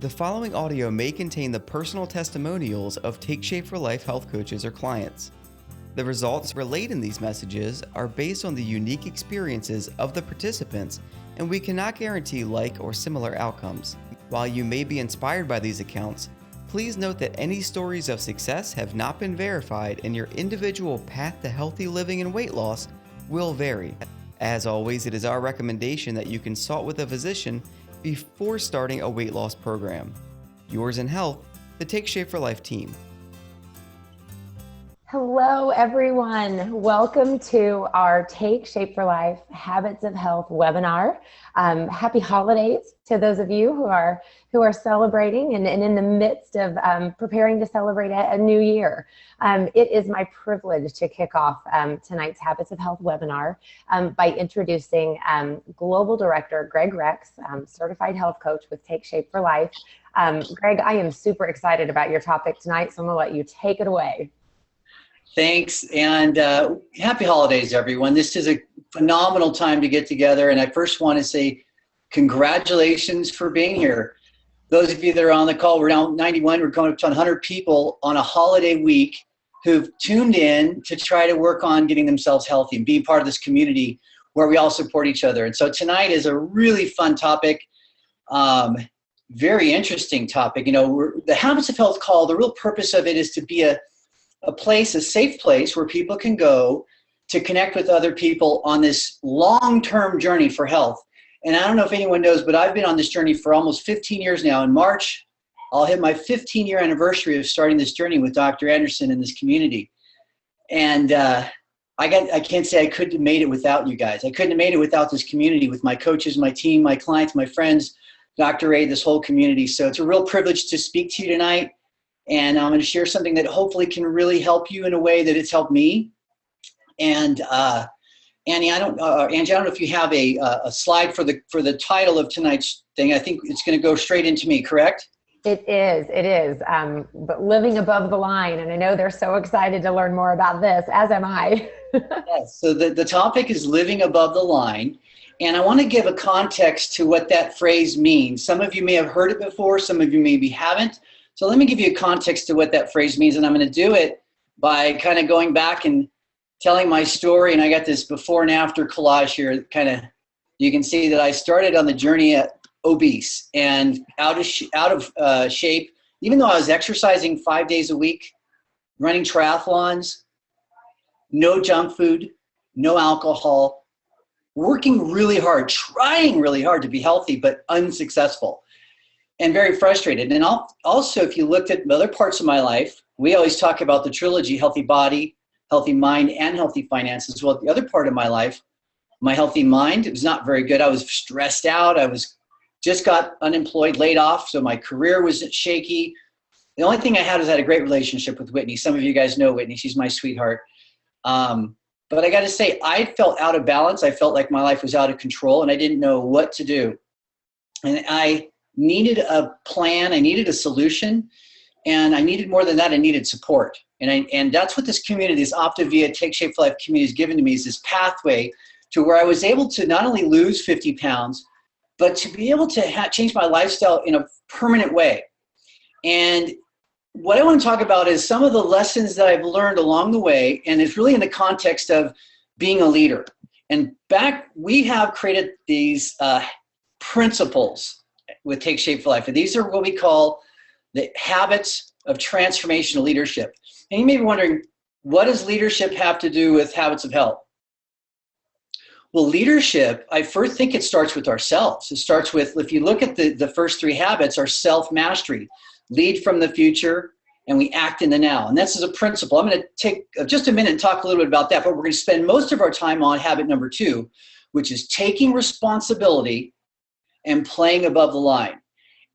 The following audio may contain the personal testimonials of Take Shape for Life health coaches or clients. The results relayed in these messages are based on the unique experiences of the participants, and we cannot guarantee like or similar outcomes. While you may be inspired by these accounts, please note that any stories of success have not been verified, and your individual path to healthy living and weight loss will vary. As always, it is our recommendation that you consult with a physician before starting a weight loss program. Yours in health, the Take Shape for Life team. Hello, everyone. Welcome to our Take Shape for Life Habits of Health webinar. Happy holidays to those of you who are celebrating and in the midst of preparing to celebrate a new year. It is my privilege to kick off tonight's Habits of Health webinar by introducing Global Director Greg Rex, Certified Health Coach with Take Shape for Life. Greg, I am super excited about your topic tonight, so I'm going to let you take it away. Thanks, and happy holidays, everyone. This is a phenomenal time to get together, and I first want to say congratulations for being here. Those of you that are on the call, we're now 91, we're going up to 100 people on a holiday week who've tuned in to try to work on getting themselves healthy and be part of this community where we all support each other. And so tonight is a really fun topic, very interesting topic. You know, the Habits of Health call, the real purpose of it is to be a place, a safe place where people can go to connect with other people on this long-term journey for health. And I don't know if anyone knows, but I've been on this journey for almost 15 years now. In March, I'll hit my 15-year anniversary of starting this journey with Dr. Anderson in this community. And I can't say I couldn't have made it without you guys. I couldn't have made it without this community, with my coaches, my team, my clients, my friends, Dr. A, this whole community. So it's a real privilege to speak to you tonight. And I'm going to share something that hopefully can really help you in a way that it's helped me. And Angie, I don't know if you have a slide for the title of tonight's thing. I think it's going to go straight into me, correct? It is. But living above the line, and I know they're so excited to learn more about this, as am I. Yes, so the topic is living above the line. And I want to give a context to what that phrase means. Some of you may have heard it before, some of you maybe haven't. So let me give you a context to what that phrase means, and I'm going to do it by kind of going back and telling my story. And I got this before and after collage here. Kind of, you can see that I started on the journey at obese and out of shape, even though I was exercising 5 days a week, running triathlons, no junk food, no alcohol, working really hard, trying really hard to be healthy, but unsuccessful. And very frustrated. And also, if you looked at other parts of my life, we always talk about the trilogy: healthy body, healthy mind, and healthy finances. Well, the other part of my life, my healthy mind, it was not very good. I was stressed out. I just got unemployed, laid off, so my career was shaky. The only thing I had a great relationship with Whitney. Some of you guys know Whitney. She's my sweetheart. But I got to say, I felt out of balance. I felt like my life was out of control, and I didn't know what to do. And I needed a plan, I needed a solution, and I needed more than that, I needed support. And that's what this community, this Optavia Take Shape for Life community has given to me, is this pathway to where I was able to not only lose 50 pounds, but to be able to change my lifestyle in a permanent way. And what I want to talk about is some of the lessons that I've learned along the way, and it's really in the context of being a leader. And we have created these principles with Take Shape for Life. And these are what we call the habits of transformational leadership. And you may be wondering, what does leadership have to do with habits of health? Well, leadership, I first think it starts with ourselves. It starts with, if you look at the first three habits, are self-mastery, lead from the future, and we act in the now. And that's as a principle. I'm going to take just a minute and talk a little bit about that, but we're going to spend most of our time on habit number 2, which is taking responsibility and playing above the line.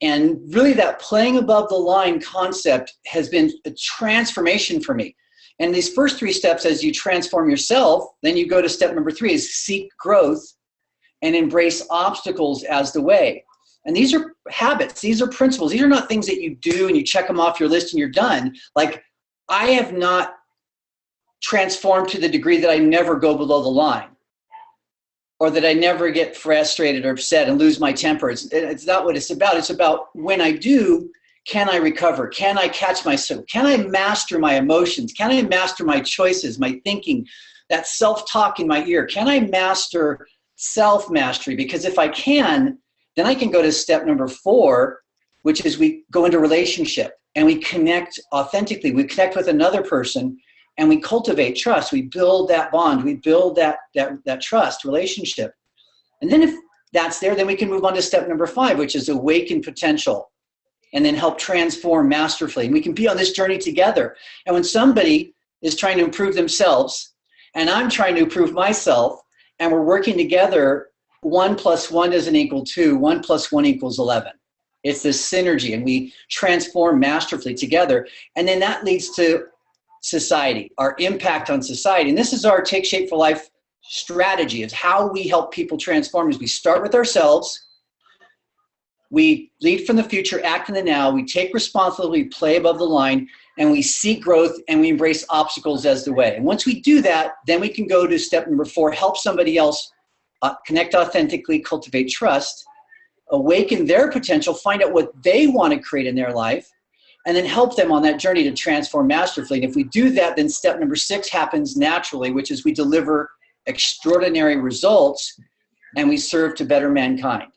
And really that playing above the line concept has been a transformation for me. And these first 3 steps, as you transform yourself, then you go to step number 3, is seek growth and embrace obstacles as the way. And these are habits, these are principles. These are not things that you do and you check them off your list and you're done. Like, I have not transformed to the degree that I never go below the line. or that I never get frustrated or upset and lose my temper. It's not what it's about. It's about when I do, can I recover? Can I catch myself? Can I master my emotions? Can I master my choices, my thinking, that self-talk in my ear? Can I master self-mastery? Because if I can, then I can go to step number 4, which is we go into relationship and we connect authentically. We connect with another person and we cultivate trust. We build that bond. We build that trust relationship. And then if that's there, then we can move on to step number 5, which is awaken potential and then help transform masterfully. And we can be on this journey together. And when somebody is trying to improve themselves and I'm trying to improve myself and we're working together, 1 + 1 doesn't equal 2, 1 + 1 = 11. It's this synergy and we transform masterfully together. And then that leads to society, our impact on society. And this is our Take Shape for Life strategy. Is how we help people transform. Is we start with ourselves, we lead from the future, act in the now, we take responsibility, we play above the line, and we seek growth and we embrace obstacles as the way. And once we do that, then we can go to step number 4, help somebody else connect authentically, cultivate trust, awaken their potential, find out what they want to create in their life, and then help them on that journey to transform masterfully. And if we do that, then step number 6 happens naturally, which is we deliver extraordinary results and we serve to better mankind.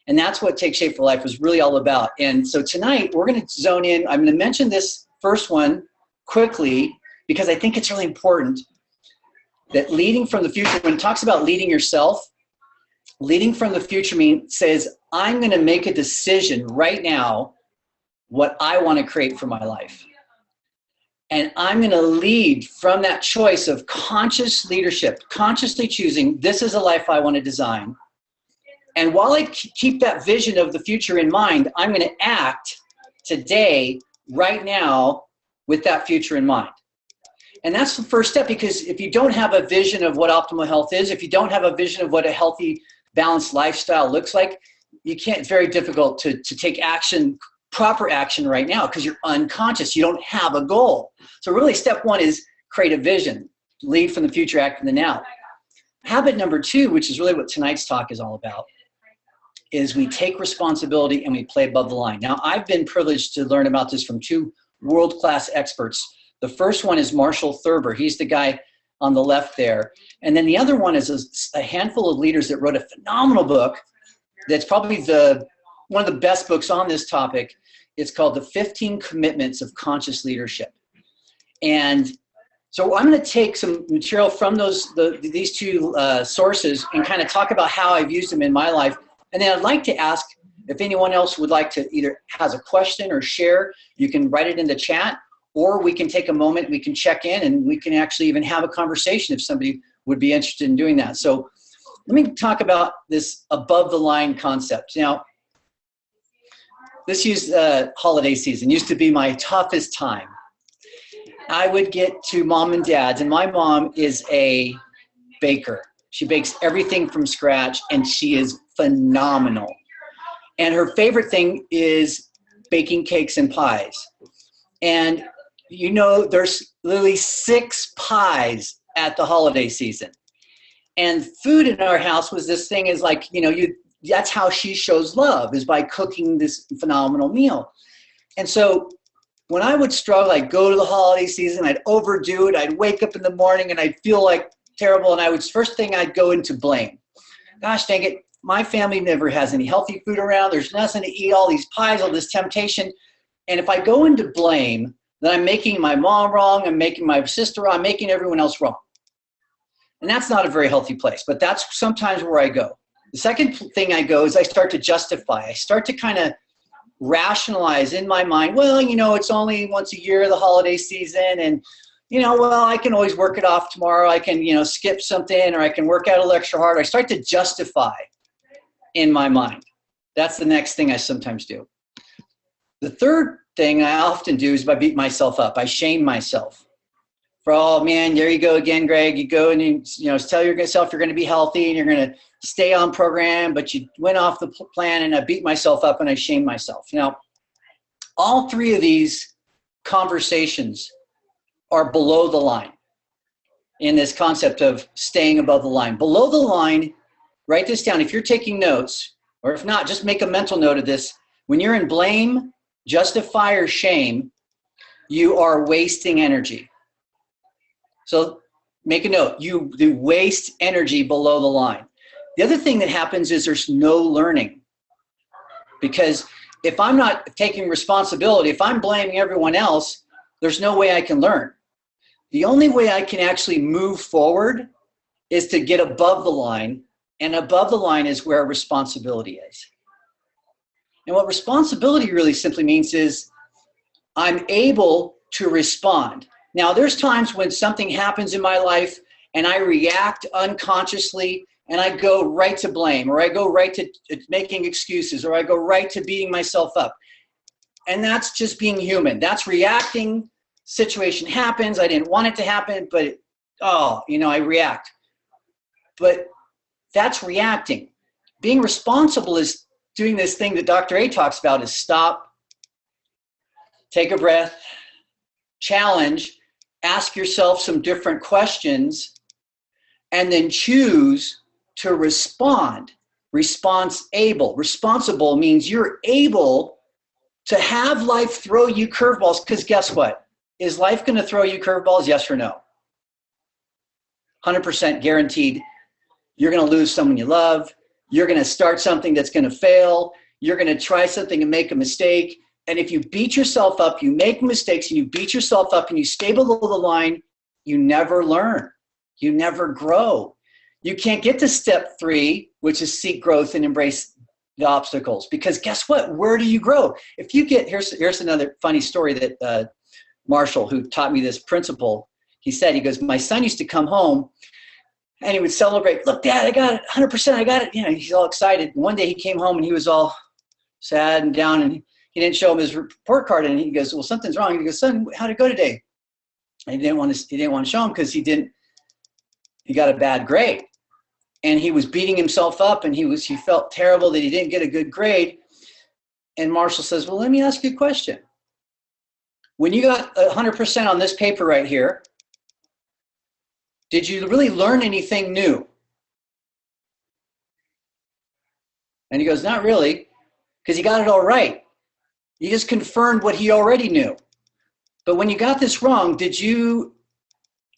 And that's what Take Shape for Life was really all about. And so tonight we're going to zone in. I'm going to mention this first one quickly because I think it's really important that leading from the future, when it talks about leading yourself, leading from the future says, I'm going to make a decision right now what I want to create for my life. And I'm going to lead from that choice of conscious leadership, consciously choosing, this is a life I want to design. And while I keep that vision of the future in mind, I'm going to act today, right now, with that future in mind. And that's the first step, because if you don't have a vision of what optimal health is, if you don't have a vision of what a healthy, balanced lifestyle looks like, it's very difficult to take action, proper action right now, because you're unconscious. You don't have a goal. So really step 1 is create a vision, lead from the future, act in the now. Habit number 2, which is really what tonight's talk is all about, is we take responsibility and we play above the line. Now, I've been privileged to learn about this from 2 world-class experts. The first one is Marshall Thurber. He's the guy on the left there. And then the other one is a handful of leaders that wrote a phenomenal book that's probably one of the best books on this topic. It's called The 15 Commitments of Conscious Leadership. And so I'm going to take some material from these 2 sources and kind of talk about how I've used them in my life. And then I'd like to ask if anyone else would like to either has a question or share, you can write it in the chat, or we can take a moment, we can check in, and we can actually even have a conversation if somebody would be interested in doing that. So let me talk about this above the line concept. Now, this holiday season used to be my toughest time. I would get to mom and dad's, and my mom is a baker. She bakes everything from scratch, and she is phenomenal. And her favorite thing is baking cakes and pies. And you know, there's literally 6 pies at the holiday season. And food in our house was this thing is like, that's how she shows love, is by cooking this phenomenal meal. And so when I would struggle, I'd go to the holiday season, I'd overdo it, I'd wake up in the morning and I'd feel like terrible, and first thing I'd go into blame. Gosh dang it, my family never has any healthy food around, there's nothing to eat, all these pies, all this temptation. And if I go into blame, then I'm making my mom wrong, I'm making my sister wrong, I'm making everyone else wrong. And that's not a very healthy place, but that's sometimes where I go. The second thing I go is I start to justify. I start to kind of rationalize in my mind, well, it's only once a year, the holiday season, and, well, I can always work it off tomorrow. I can, skip something, or I can work out a little extra hard. I start to justify in my mind. That's the next thing I sometimes do. The third thing I often do is I beat myself up. I shame myself. For, oh man, there you go again, Greg. You go and you tell yourself you're going to be healthy and you're going to stay on program, but you went off the plan, and I beat myself up and I shame myself. Now, all 3 of these conversations are below the line in this concept of staying above the line. Below the line write this down. If you're taking notes, or if not, just make a mental note of this. When you're in blame, justify, or shame, you are wasting energy. So make a note. You waste energy below the line. The other thing that happens is there's no learning. Because if I'm not taking responsibility, if I'm blaming everyone else, there's no way I can learn. The only way I can actually move forward is to get above the line, and above the line is where responsibility is. And what responsibility really simply means is I'm able to respond. Now, there's times when something happens in my life and I react unconsciously and I go right to blame, or I go right to making excuses, or I go right to beating myself up. And that's just being human. That's reacting. Situation happens. I didn't want it to happen, but I react. But that's reacting. Being responsible is doing this thing that Dr. A talks about, is stop, take a breath, challenge, ask yourself some different questions, and then choose to respond. Responsible means you're able to have life throw you curveballs, because guess what? Is life going to throw you curveballs? Yes or no? 100% guaranteed. You're going to lose someone you love. You're going to start something that's going to fail. You're going to try something and make a mistake. And if you beat yourself up, you make mistakes, and you beat yourself up and you stay below the line, you never learn. You never grow. You can't get to step 3, which is seek growth and embrace the obstacles. Because guess what? Where do you grow? If you get, here's another funny story that Marshall, who taught me this principle, he goes, my son used to come home and he would celebrate. Look, Dad, I got it, 100%, I got it. He's all excited. One day he came home and he was all sad and down, and he didn't show him his report card. And he goes, well, something's wrong. And he goes, son, how'd it go today? And he didn't want to show him because he got a bad grade. And he was beating himself up, and he felt terrible that he didn't get a good grade. And Marshall says, well, let me ask you a question. When you got 100% on this paper right here, did you really learn anything new? And he goes, not really, because he got it all right. You just confirmed what he already knew. But when you got this wrong, did you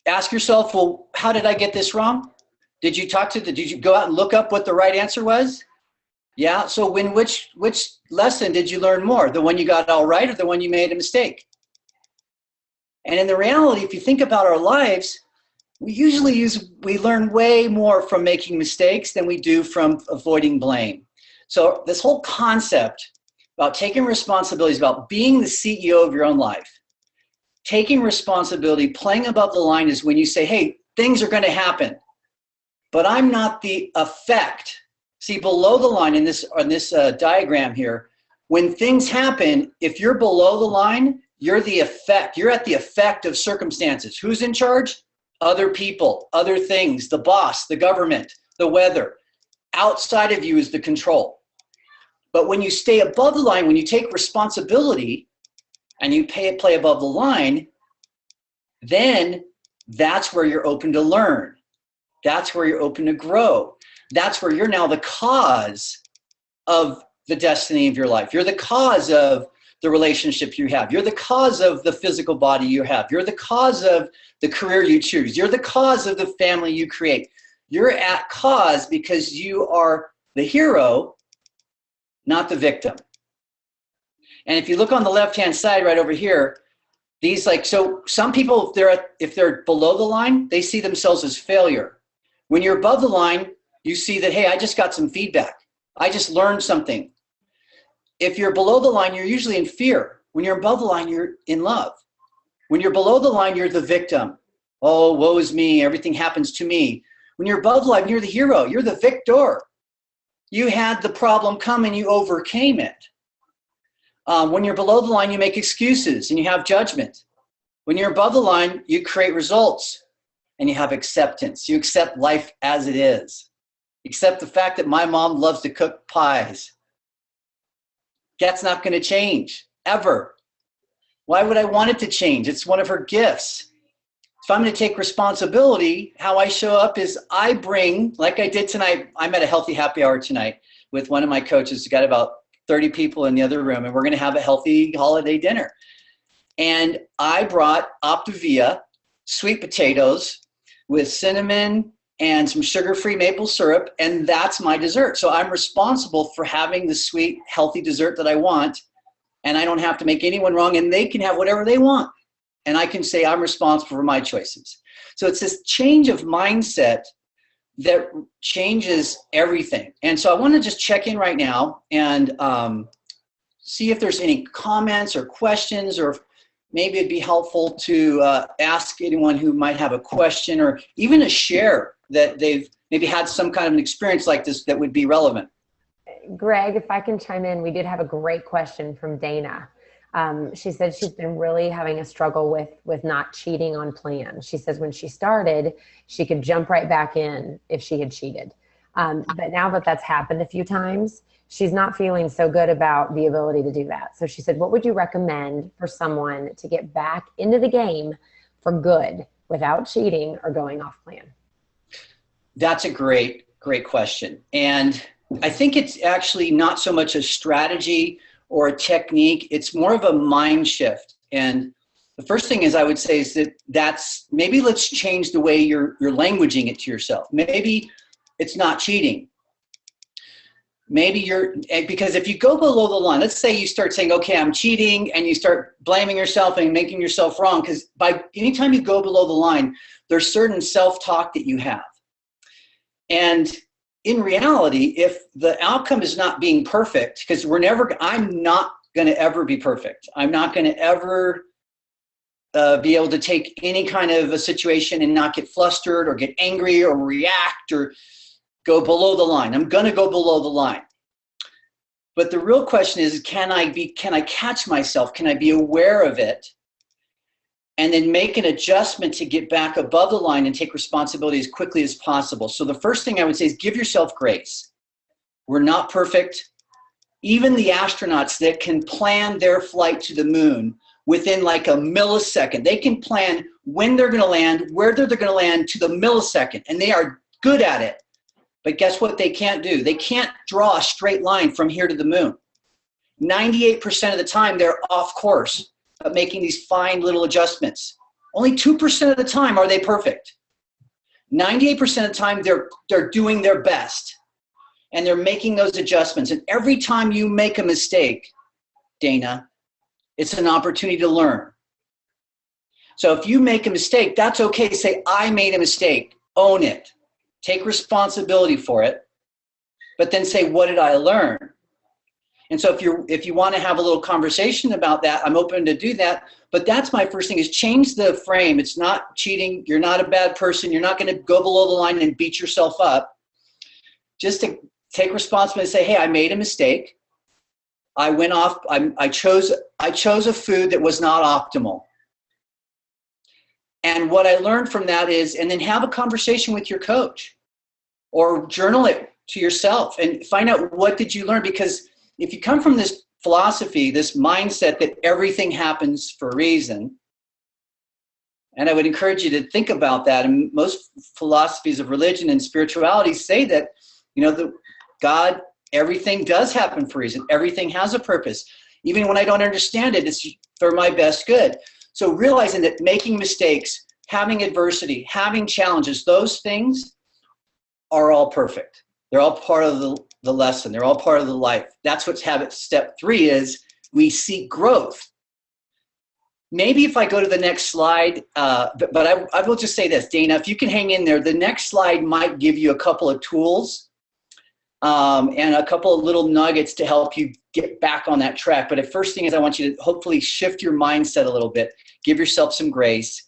ask yourself, well, how did I get this wrong? Did you did you go out and look up what the right answer was? Yeah, so which lesson did you learn more? The one you got all right, or the one you made a mistake? And in the reality, if you think about our lives, we learn way more from making mistakes than we do from avoiding blame. So this whole concept about taking responsibility is about being the CEO of your own life. Taking responsibility, playing above the line, is when you say, hey, things are going to happen, but I'm not the effect. See, below the line on this diagram here, when things happen, if you're below the line, you're the effect. You're at the effect of circumstances. Who's in charge? Other people, other things, the boss, the government, the weather. Outside of you is the control. But when you stay above the line, when you take responsibility and you play above the line, then that's where you're open to learn. That's where you're open to grow. That's where you're now the cause of the destiny of your life. You're the cause of the relationship you have. You're the cause of the physical body you have. You're the cause of the career you choose. You're the cause of the family you create. You're at cause because you are the hero, not the victim. And if you look on the left-hand side right over here, so some people, if they're below the line, they see themselves as failure. When you're above the line, you see that, hey, I just got some feedback. I just learned something. If you're below the line, you're usually in fear. When you're above the line, you're in love. When you're below the line, you're the victim. Oh, woe is me. Everything happens to me. When you're above the line, you're the hero. You're the victor. You had the problem come and you overcame it. When you're below the line, you make excuses and you have judgment. When you're above the line, you create results and you have acceptance. You accept life as it is. Accept the fact that my mom loves to cook pies. That's not going to change, ever. Why would I want it to change? It's one of her gifts. if I'm going to take responsibility, how I show up is I bring, like I did tonight, I'm at a healthy happy hour tonight with one of my coaches. We've got about 30 people in the other room, and we're going to have a healthy holiday dinner. And I brought Optavia sweet potatoes with cinnamon and some sugar-free maple syrup, and that's my dessert. So I'm responsible for having the sweet, healthy dessert that I want, and I don't have to make anyone wrong, and they can have whatever they want. And I can say I'm responsible for my choices. So it's this change of mindset that changes everything. And so I want to just check in right now and see if there's any comments or questions, or maybe it'd be helpful to ask anyone who might have a question or even a share that they've maybe had some kind of an experience like this that would be relevant. Greg, if I can chime in, we did have a great question from Dana. She said she's been really having a struggle with not cheating on plan. She says when she started, she could jump right back in if she had cheated. But now that that's happened a few times, she's not feeling so good about the ability to do that. So she said, what would you recommend for someone to get back into the game for good without cheating or going off plan? That's a great question. And I think it's actually not so much a strategy or a technique, it's more of a mind shift. And the first thing is I would say is that's maybe let's change the way you're languaging it to yourself. Maybe it's not cheating. Maybe because if you go below the line, let's say you start saying, okay, I'm cheating, and you start blaming yourself and making yourself wrong, because by anytime you go below the line, there's certain self-talk that you have. And in reality, if the outcome is not being perfect, because I'm not going to ever be perfect. I'm not going to ever be able to take any kind of a situation and not get flustered or get angry or react or go below the line. I'm going to go below the line. But the real question is, can I catch myself? Can I be aware of it? And then make an adjustment to get back above the line and take responsibility as quickly as possible. So the first thing I would say is give yourself grace. We're not perfect. Even the astronauts that can plan their flight to the moon within like a millisecond, they can plan when they're going to land, where they're going to land to the millisecond, and they are good at it. But guess what they can't do? They can't draw a straight line from here to the moon. 98% of the time, they're off course of making these fine little adjustments. Only 2% of the time are they perfect. 98% of the time, they're doing their best, and they're making those adjustments. And every time you make a mistake, Dana, it's an opportunity to learn. So if you make a mistake, that's okay to say, I made a mistake. Own it. Take responsibility for it. But then say, what did I learn? And so if you want to have a little conversation about that, I'm open to do that. But that's my first thing, is change the frame. It's not cheating. You're not a bad person. You're not going to go below the line and beat yourself up. Just to take responsibility and say, hey, I made a mistake. I went off. I chose a food that was not optimal. And what I learned from that is, and then have a conversation with your coach or journal it to yourself and find out, what did you learn? Because if you come from this philosophy, this mindset that everything happens for a reason, and I would encourage you to think about that. And most philosophies of religion and spirituality say that, God, everything does happen for a reason. Everything has a purpose. Even when I don't understand it, it's for my best good. So realizing that making mistakes, having adversity, having challenges, those things are all perfect. They're all part of the lesson. They're all part of the life. That's what's habit step 3 is. We seek growth. Maybe if I go to the next slide, but I will just say this, Dana, if you can hang in there, the next slide might give you a couple of tools and a couple of little nuggets to help you get back on that track. But the first thing is, I want you to hopefully shift your mindset a little bit, give yourself some grace,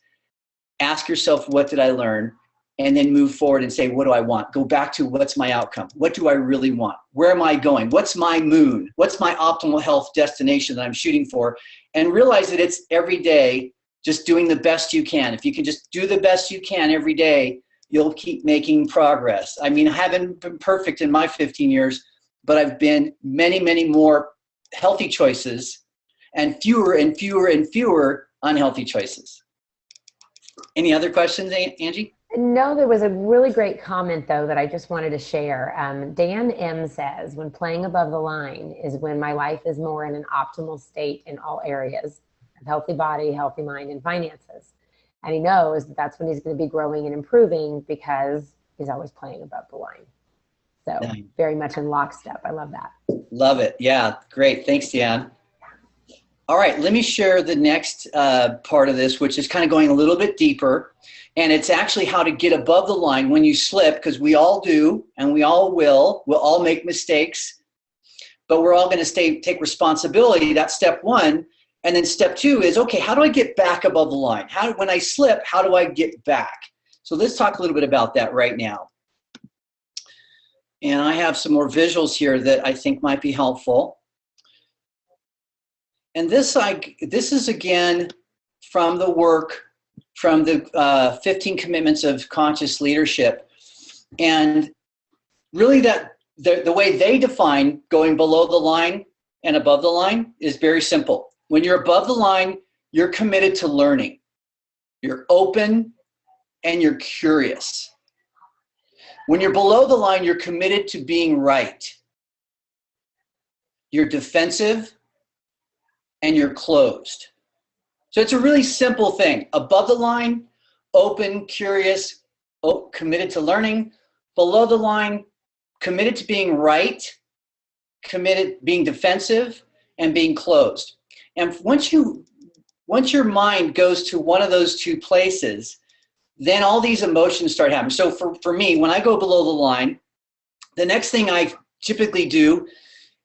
ask yourself, what did I learn? And then move forward and say, what do I want? Go back to, what's my outcome? What do I really want? Where am I going? What's my moon? What's my optimal health destination that I'm shooting for? And realize that it's every day just doing the best you can. If you can just do the best you can every day, you'll keep making progress. I mean, I haven't been perfect in my 15 years, but I've been many, many more healthy choices and fewer and fewer and fewer unhealthy choices. Any other questions, Angie? No, there was a really great comment though that I just wanted to share. Dan M says, when playing above the line is when my life is more in an optimal state in all areas of healthy body, healthy mind, and finances. And he knows that that's when he's going to be growing and improving because he's always playing above the line. So very much in lockstep. I love that. Love it. Yeah, great. Thanks, Deanne. All right, let me share the next part of this, which is kind of going a little bit deeper. And it's actually how to get above the line when you slip, because we all do, and we all will. We'll all make mistakes, but we're all going to take responsibility. That's step one. And then step two is, okay, how do I get back above the line? When I slip, how do I get back? So let's talk a little bit about that right now. And I have some more visuals here that I think might be helpful. And this is again from the work from the 15 Commitments of Conscious Leadership. And really that the way they define going below the line and above the line is very simple. When you're above the line, you're committed to learning. You're open and you're curious. When you're below the line, you're committed to being right. You're defensive and you're closed. So it's a really simple thing. Above the line, open, curious, committed to learning. Below the line, committed to being right, committed being defensive, and being closed. And once your mind goes to one of those two places, then all these emotions start happening. So for me, when I go below the line, the next thing I typically do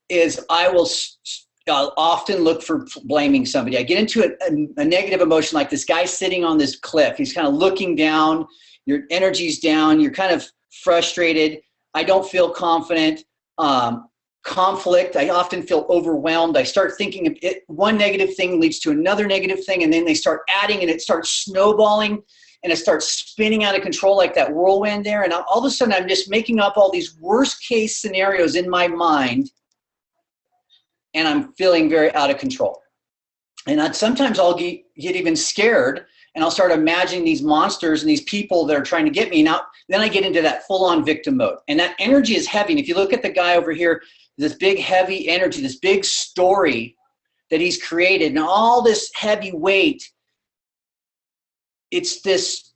is I'll often look for blaming somebody. I get into a negative emotion, like this guy sitting on this cliff. He's kind of looking down, your energy's down, you're kind of frustrated. I don't feel confident. Conflict, I often feel overwhelmed. I start thinking one negative thing leads to another negative thing, and then they start adding, and it starts snowballing, and it starts spinning out of control like that whirlwind there. And all of a sudden, I'm just making up all these worst case scenarios in my mind, and I'm feeling very out of control. And sometimes I'll get even scared, and I'll start imagining these monsters and these people that are trying to get me. Now, then I get into that full-on victim mode. And that energy is heavy. And if you look at the guy over here, this big heavy energy, this big story that he's created, and all this heavy weight, it's this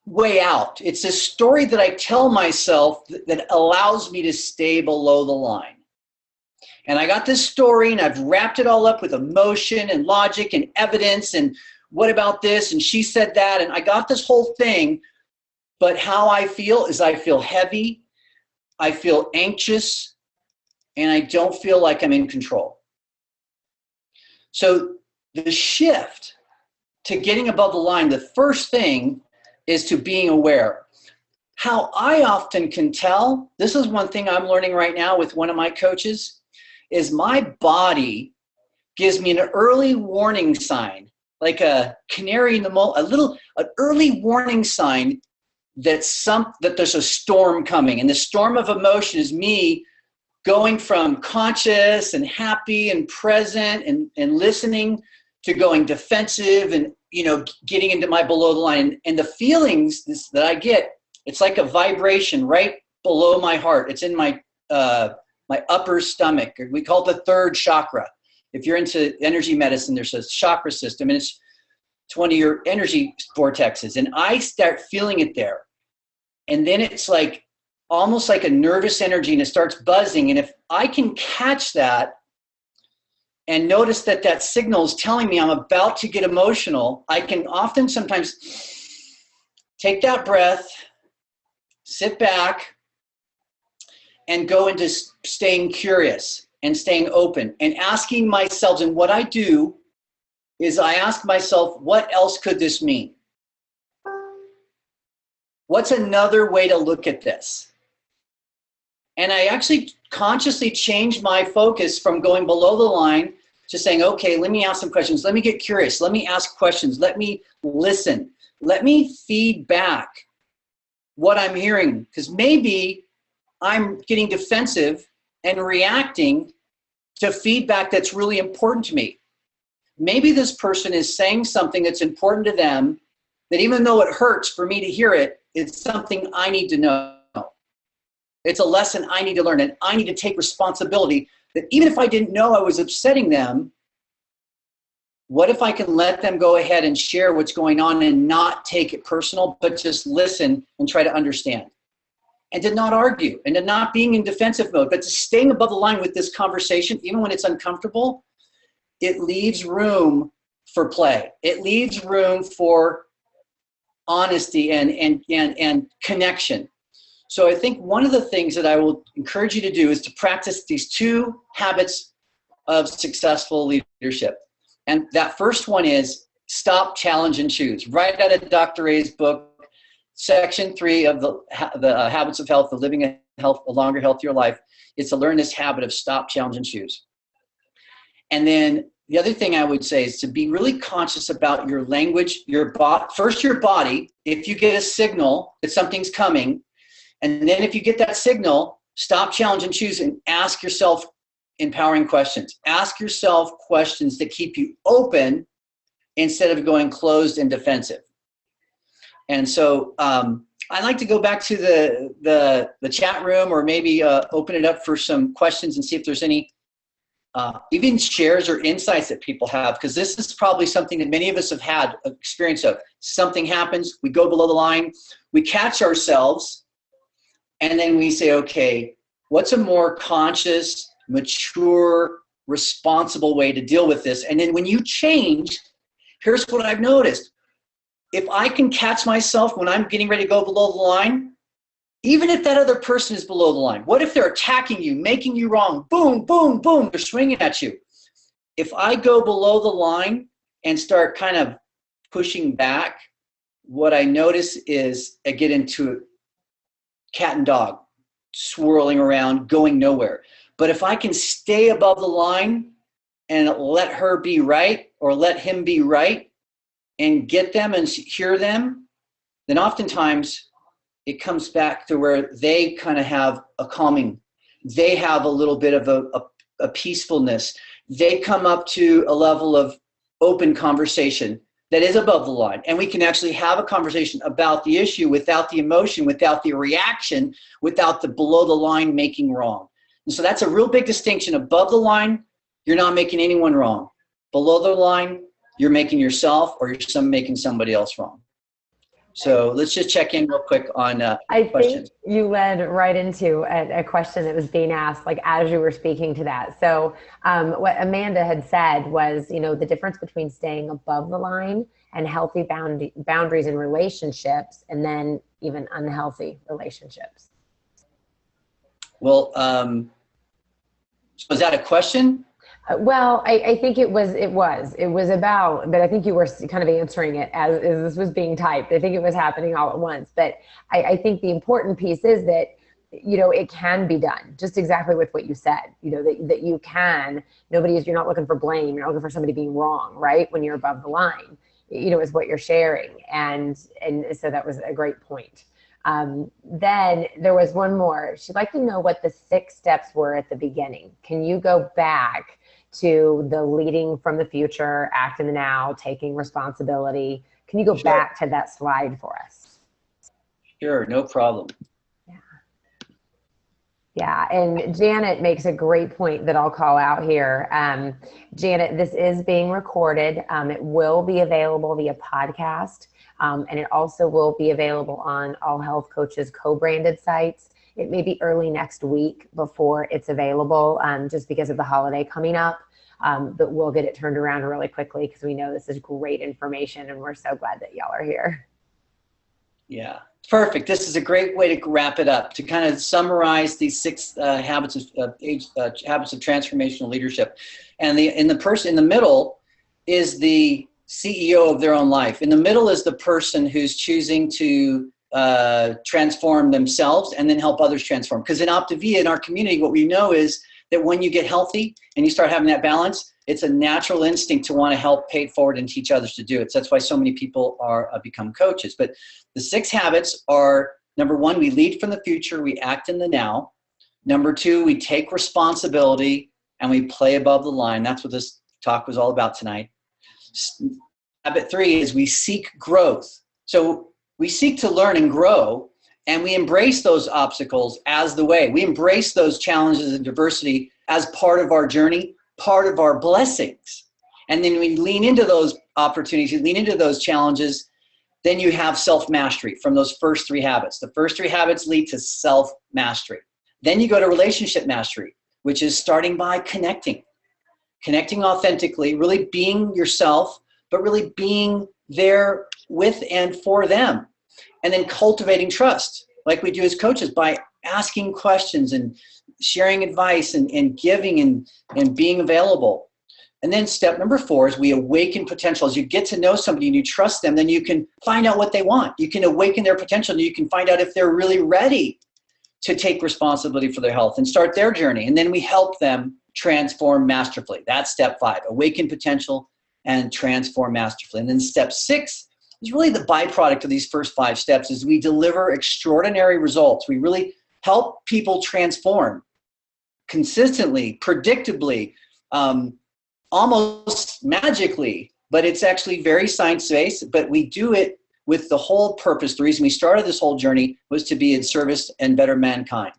way out. It's this story that I tell myself that allows me to stay below the line. And I got this story, and I've wrapped it all up with emotion and logic and evidence, and what about this, and she said that, and I got this whole thing. But how I feel is I feel heavy, I feel anxious, and I don't feel like I'm in control. So the shift to getting above the line, the first thing is to being aware. How I often can tell, this is one thing I'm learning right now with one of my coaches, is my body gives me an early warning sign, like a canary in the an early warning sign that there's a storm coming. And the storm of emotion is me going from conscious and happy and present and listening to going defensive and, getting into my below the line. And the feelings that I get, it's like a vibration right below my heart. It's in my upper stomach. We call it the third chakra. If you're into energy medicine, there's a chakra system, and it's one of your energy vortexes. And I start feeling it there. And then it's like almost like a nervous energy, and it starts buzzing. And if I can catch that and notice that signal is telling me I'm about to get emotional, I can often sometimes take that breath, sit back, and go into staying curious and staying open and asking myself. And what I do is I ask myself, what else could this mean? What's another way to look at this? And I actually consciously changed my focus from going below the line to saying, okay, let me ask some questions. Let me get curious. Let me ask questions. Let me listen. Let me feed back what I'm hearing. Because maybe I'm getting defensive and reacting to feedback that's really important to me. Maybe this person is saying something that's important to them, that even though it hurts for me to hear it, it's something I need to know. It's a lesson I need to learn, and I need to take responsibility that even if I didn't know I was upsetting them, what if I can let them go ahead and share what's going on and not take it personal, but just listen and try to understand? And to not argue, and to not being in defensive mode, but to staying above the line with this conversation, even when it's uncomfortable. It leaves room for play. It leaves room for honesty and connection. So I think one of the things that I will encourage you to do is to practice these 2 habits of successful leadership. And that first one is stop, challenge, and choose. Right out of Dr. A's book, Section 3 of the Habits of Health, the Living a Longer, Healthier Life, is to learn this habit of stop, challenge, and choose. And then the other thing I would say is to be really conscious about your language, first your body. If you get a signal that something's coming, and then if you get that signal, stop, challenge, and choose, and ask yourself empowering questions. Ask yourself questions that keep you open instead of going closed and defensive. And so I'd like to go back to the chat room, or maybe open it up for some questions and see if there's any even shares or insights that people have, because this is probably something that many of us have had experience of. Something happens, we go below the line, we catch ourselves, and then we say, okay, what's a more conscious, mature, responsible way to deal with this? And then when you change, here's what I've noticed. If I can catch myself when I'm getting ready to go below the line, even if that other person is below the line, what if they're attacking you, making you wrong? Boom, boom, boom, they're swinging at you. If I go below the line and start kind of pushing back, what I notice is I get into cat and dog, swirling around, going nowhere. But if I can stay above the line and let her be right, or let him be right, and get them and hear them, then oftentimes it comes back to where they kind of have a calming. They have a little bit of a peacefulness. They come up to a level of open conversation that is above the line. And we can actually have a conversation about the issue without the emotion, without the reaction, without the below the line making wrong. And so that's a real big distinction. Above the line, you're not making anyone wrong. Below the line, you're making yourself or you're making somebody else wrong. So let's just check in real quick on I questions. think you led right into a question that was being asked, like as you were speaking to that. So what Amanda had said was, you know, the difference between staying above the line and healthy boundaries in relationships, and then even unhealthy relationships. Well, so is that a question? Well, I think it was about, but I think you were kind of answering it as this was being typed. I think it was happening all at once. But I think the important piece is that, you know, it can be done just exactly with what you said, you know, that you can, you're not looking for blame. You're not looking for somebody being wrong, right? When you're above the line, you know, is what you're sharing. And so that was a great point. Then there was one more. She'd like to know what the 6 steps were at the beginning. Can you go back to the leading from the future, act in the now, taking responsibility? Can you go back to that slide for us? Sure, no problem. Yeah, and Janet makes a great point that I'll call out here. Janet, this is being recorded. It will be available via podcast, and it also will be available on All Health Coaches co-branded sites. It may be early next week before it's available, just because of the holiday coming up, but we'll get it turned around really quickly because we know this is great information, and we're so glad that y'all are here. Yeah. Perfect. This is a great way to wrap it up, to kind of summarize these 6 habits of transformational leadership. And the person in the middle is the CEO of their own life. In the middle is the person who's choosing to transform themselves and then help others transform. Because in Optavia, in our community, what we know is that when you get healthy and you start having that balance, it's a natural instinct to want to help pay it forward and teach others to do it. So that's why so many people are become coaches. But the 6 habits are, number 1, we lead from the future, we act in the now. Number 2, we take responsibility and we play above the line. That's what this talk was all about tonight. Habit 3 is we seek growth. So we seek to learn and grow, and we embrace those obstacles as the way. We embrace those challenges and diversity as part of our journey, part of our blessings. And then we lean into those opportunities, lean into those challenges. Then you have self-mastery from those first 3 habits. The first 3 habits lead to self-mastery. Then you go to relationship mastery, which is starting by connecting authentically, really being yourself, but really being there with and for them. And then cultivating trust, like we do as coaches, by asking questions and sharing advice and giving and being available. And then step number 4 is we awaken potential. As you get to know somebody and you trust them, then you can find out what they want. You can awaken their potential, and you can find out if they're really ready to take responsibility for their health and start their journey. And then we help them transform masterfully. That's step 5, awaken potential and transform masterfully. And then step 6 is really the byproduct of these first 5 steps, is we deliver extraordinary results. We really help people transform consistently, predictably, almost magically, but it's actually very science-based, but we do it with the whole purpose. The reason we started this whole journey was to be in service and better mankind.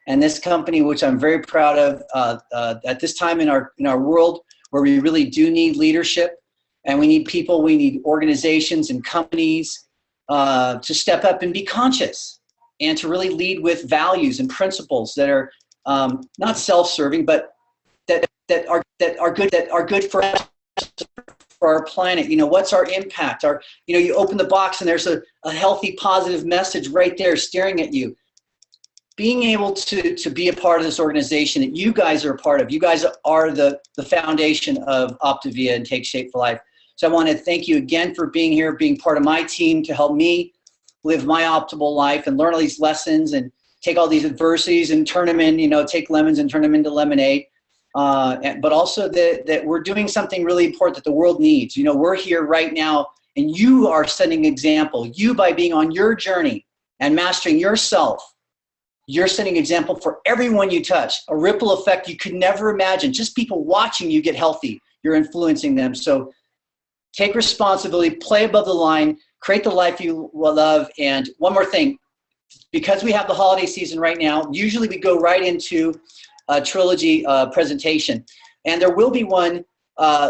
And this company, which I'm very proud of, at this time in our world where we really do need leadership, and we need people, we need organizations and companies to step up and be conscious and to really lead with values and principles that are not self-serving, but that are good for us, for our planet. What's our impact? You open the box and there's a healthy, positive message right there staring at you. Being able to be a part of this organization that you guys are a part of. You guys are the foundation of Optavia and Take Shape for Life. So I want to thank you again for being here, being part of my team to help me live my optimal life and learn all these lessons and take all these adversities and turn them in, take lemons and turn them into lemonade. But also that we're doing something really important that the world needs. We're here right now, and you are setting an example. You, by being on your journey and mastering yourself, you're setting an example for everyone you touch, a ripple effect you could never imagine. Just people watching you get healthy, you're influencing them. So take responsibility, play above the line, create the life you love. And one more thing, because we have the holiday season right now, usually we go right into a trilogy presentation. And there will be one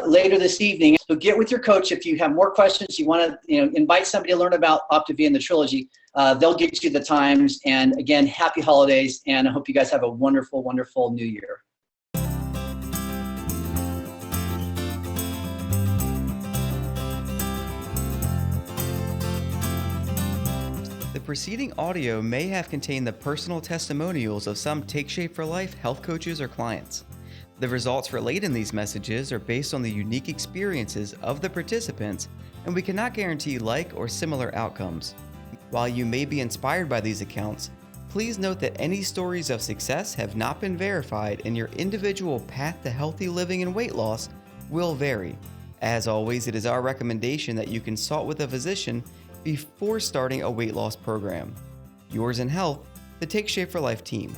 later this evening. So get with your coach if you have more questions. You want to invite somebody to learn about Optavia and the trilogy. They'll get you the times. And again, happy holidays. And I hope you guys have a wonderful, wonderful new year. The preceding audio may have contained the personal testimonials of some Take Shape for Life health coaches or clients. The results relayed in these messages are based on the unique experiences of the participants, and we cannot guarantee like or similar outcomes. While you may be inspired by these accounts, please note that any stories of success have not been verified, and your individual path to healthy living and weight loss will vary. As always, it is our recommendation that you consult with a physician before starting a weight loss program. Yours in health, the Take Shape for Life team.